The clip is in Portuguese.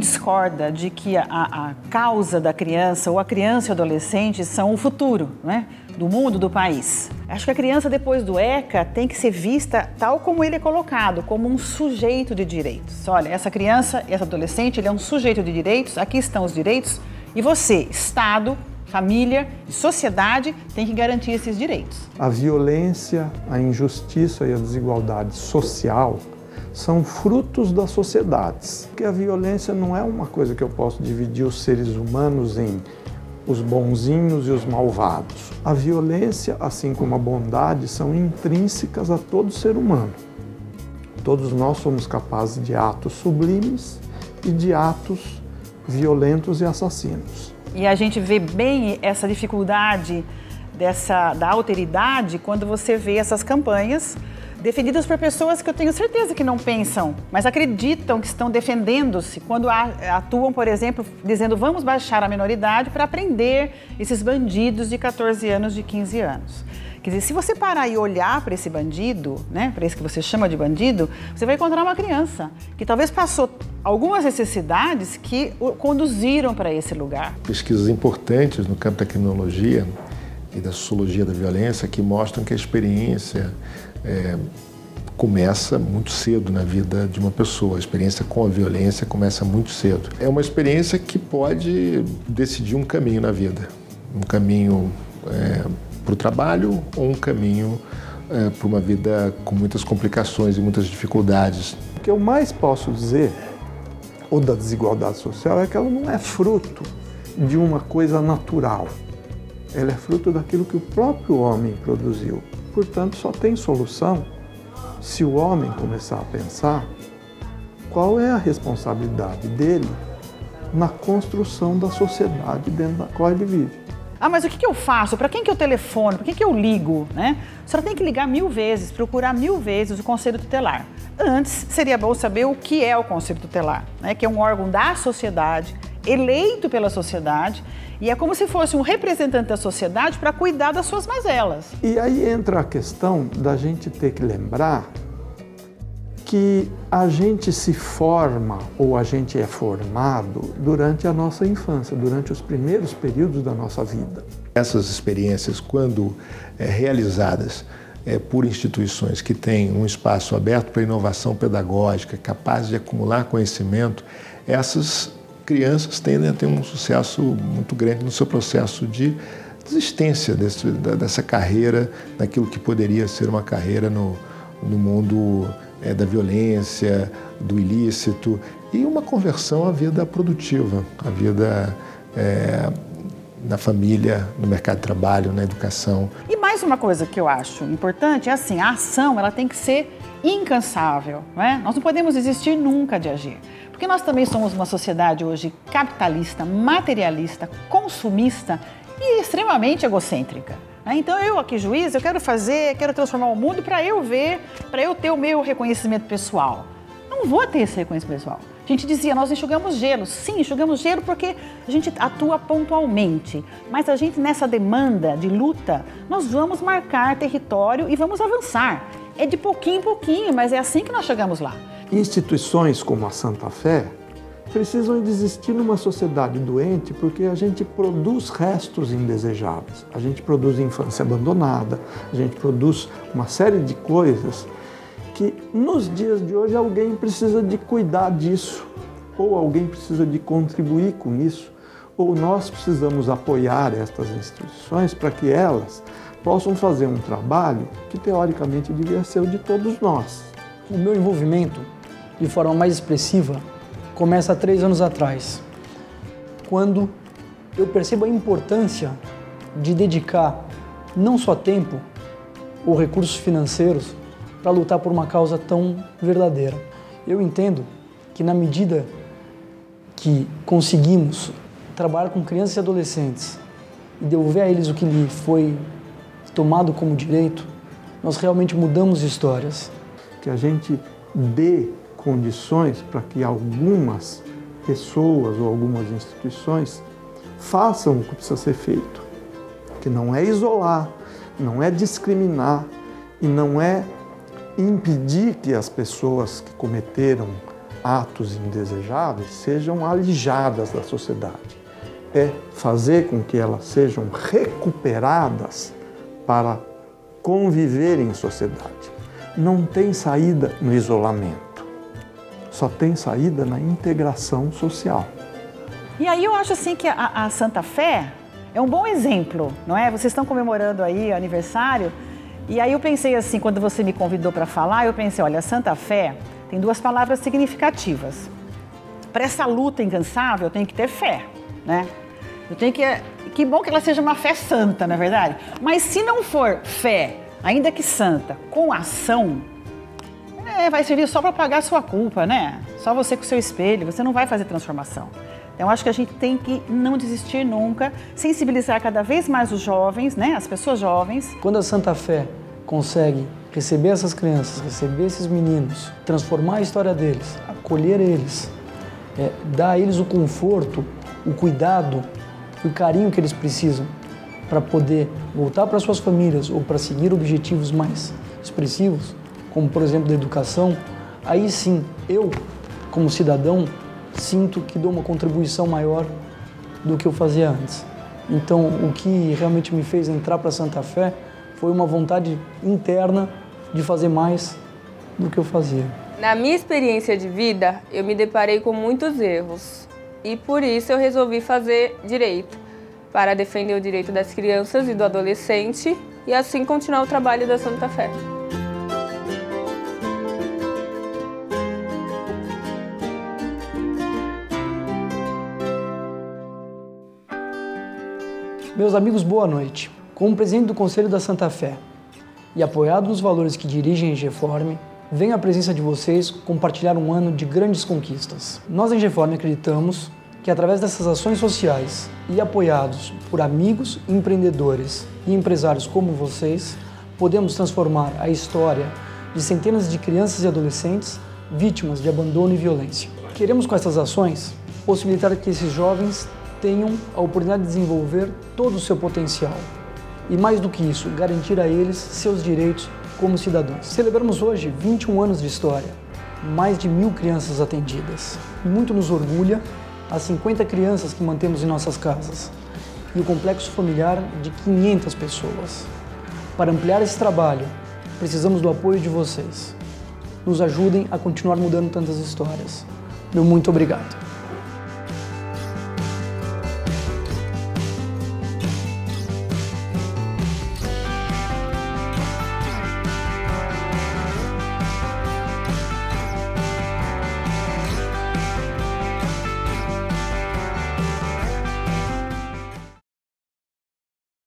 discorda de que a causa da criança ou a criança e o adolescente são o futuro, né, do mundo, do país. Acho que a criança, depois do ECA, tem que ser vista tal como ele é colocado, como um sujeito de direitos. Olha, essa criança, esse adolescente, ele é um sujeito de direitos, aqui estão os direitos, e você, Estado, família e sociedade, tem que garantir esses direitos. A violência, a injustiça e a desigualdade social são frutos das sociedades. Porque a violência não é uma coisa que eu posso dividir os seres humanos em os bonzinhos e os malvados. A violência, assim como a bondade, são intrínsecas a todo ser humano. Todos nós somos capazes de atos sublimes e de atos violentos e assassinos. E a gente vê bem essa dificuldade da alteridade quando você vê essas campanhas defendidas por pessoas que eu tenho certeza que não pensam, mas acreditam que estão defendendo-se quando atuam, por exemplo, dizendo vamos baixar a minoridade para prender esses bandidos de 14 anos, de 15 anos. Quer dizer, se você parar e olhar para esse bandido, né, para esse que você chama de bandido, você vai encontrar uma criança que talvez passou algumas necessidades que o conduziram para esse lugar. Pesquisas importantes no campo da criminologia e da sociologia da violência que mostram que a experiência começa muito cedo na vida de uma pessoa. A experiência com a violência começa muito cedo. É uma experiência que pode decidir um caminho na vida. Um caminho para o trabalho ou um caminho para uma vida com muitas complicações e muitas dificuldades. O que eu mais posso dizer, ou da desigualdade social, é que ela não é fruto de uma coisa natural. Ela é fruto daquilo que o próprio homem produziu. Portanto, só tem solução se o homem começar a pensar qual é a responsabilidade dele na construção da sociedade dentro da qual ele vive. Ah, mas o que eu faço? Para quem que eu telefono? Para quem que eu ligo? Né? A senhora tem que ligar 1000 vezes, procurar 1000 vezes o Conselho Tutelar. Antes, seria bom saber o que é o Conselho Tutelar, né? Que é um órgão da sociedade, eleito pela sociedade, e é como se fosse um representante da sociedade para cuidar das suas mazelas. E aí entra a questão da gente ter que lembrar que a gente se forma ou a gente é formado durante a nossa infância, durante os primeiros períodos da nossa vida. Essas experiências, quando realizadas por instituições que têm um espaço aberto para inovação pedagógica, capazes de acumular conhecimento, essas crianças tendem a ter um sucesso muito grande no seu processo de desistência dessa carreira, daquilo que poderia ser uma carreira no mundo da violência, do ilícito, e uma conversão à vida produtiva, à vida na família, no mercado de trabalho, na educação. E mais uma coisa que eu acho importante é assim, a ação ela tem que ser incansável, né? Nós não podemos desistir nunca de agir. Porque nós também somos uma sociedade hoje capitalista, materialista, consumista e extremamente egocêntrica. Então eu aqui, juiz, eu quero transformar o mundo para eu ver, para eu ter o meu reconhecimento pessoal. Não vou ter esse reconhecimento pessoal. A gente dizia, nós enxugamos gelo. Sim, enxugamos gelo porque a gente atua pontualmente. Mas a gente, nessa demanda de luta, nós vamos marcar território e vamos avançar. É de pouquinho em pouquinho, mas é assim que nós chegamos lá. Instituições como a Santa Fé precisam existir numa sociedade doente porque a gente produz restos indesejáveis. A gente produz infância abandonada, a gente produz uma série de coisas que nos dias de hoje alguém precisa de cuidar disso, ou alguém precisa de contribuir com isso, ou nós precisamos apoiar estas instituições para que elas possam fazer um trabalho que teoricamente devia ser o de todos nós. O meu envolvimento, de forma mais expressiva, começa há 3 anos atrás, quando eu percebo a importância de dedicar não só tempo ou recursos financeiros para lutar por uma causa tão verdadeira. Eu entendo que na medida que conseguimos trabalhar com crianças e adolescentes e devolver a eles o que lhe foi tomado como direito, nós realmente mudamos histórias. Que a gente dê condições para que algumas pessoas ou algumas instituições façam o que precisa ser feito. Que não é isolar, não é discriminar e não é impedir que as pessoas que cometeram atos indesejáveis sejam alijadas da sociedade. É fazer com que elas sejam recuperadas para conviver em sociedade. Não tem saída no isolamento, só tem saída na integração social. E aí eu acho assim que a Santa Fé é um bom exemplo, não é? Vocês estão comemorando aí o aniversário, e aí eu pensei assim, quando você me convidou para falar, eu pensei, olha, a Santa Fé tem duas palavras significativas. Para essa luta incansável, eu tenho que ter fé, né? Eu tenho que bom que ela seja uma fé santa, não é verdade? Mas se não for fé, ainda que santa, com ação, vai servir só para pagar a sua culpa, né? Só você com o seu espelho, você não vai fazer transformação. Então, acho que a gente tem que não desistir nunca, sensibilizar cada vez mais os jovens, né? As pessoas jovens. Quando a Santa Fé consegue receber essas crianças, receber esses meninos, transformar a história deles, acolher eles, dar a eles o conforto, o cuidado e o carinho que eles precisam para poder voltar para suas famílias ou para seguir objetivos mais expressivos, como por exemplo da educação, aí sim, eu, como cidadão, sinto que dou uma contribuição maior do que eu fazia antes. Então, o que realmente me fez entrar para a Santa Fé foi uma vontade interna de fazer mais do que eu fazia. Na minha experiência de vida, eu me deparei com muitos erros e por isso eu resolvi fazer direito, para defender o direito das crianças e do adolescente e assim continuar o trabalho da Santa Fé. Meus amigos, boa noite. Como presidente do Conselho da Santa Fé e apoiado nos valores que dirigem a Engeforme, venho à presença de vocês compartilhar um ano de grandes conquistas. Nós, em Engeforme, acreditamos que através dessas ações sociais e apoiados por amigos, empreendedores e empresários como vocês, podemos transformar a história de centenas de crianças e adolescentes vítimas de abandono e violência. Queremos, com essas ações, possibilitar que esses jovens tenham a oportunidade de desenvolver todo o seu potencial e, mais do que isso, garantir a eles seus direitos como cidadãos. Celebramos hoje 21 anos de história, mais de 1000 crianças atendidas. Muito nos orgulha as 50 crianças que mantemos em nossas casas e o complexo familiar de 500 pessoas. Para ampliar esse trabalho, precisamos do apoio de vocês. Nos ajudem a continuar mudando tantas histórias. Meu muito obrigado.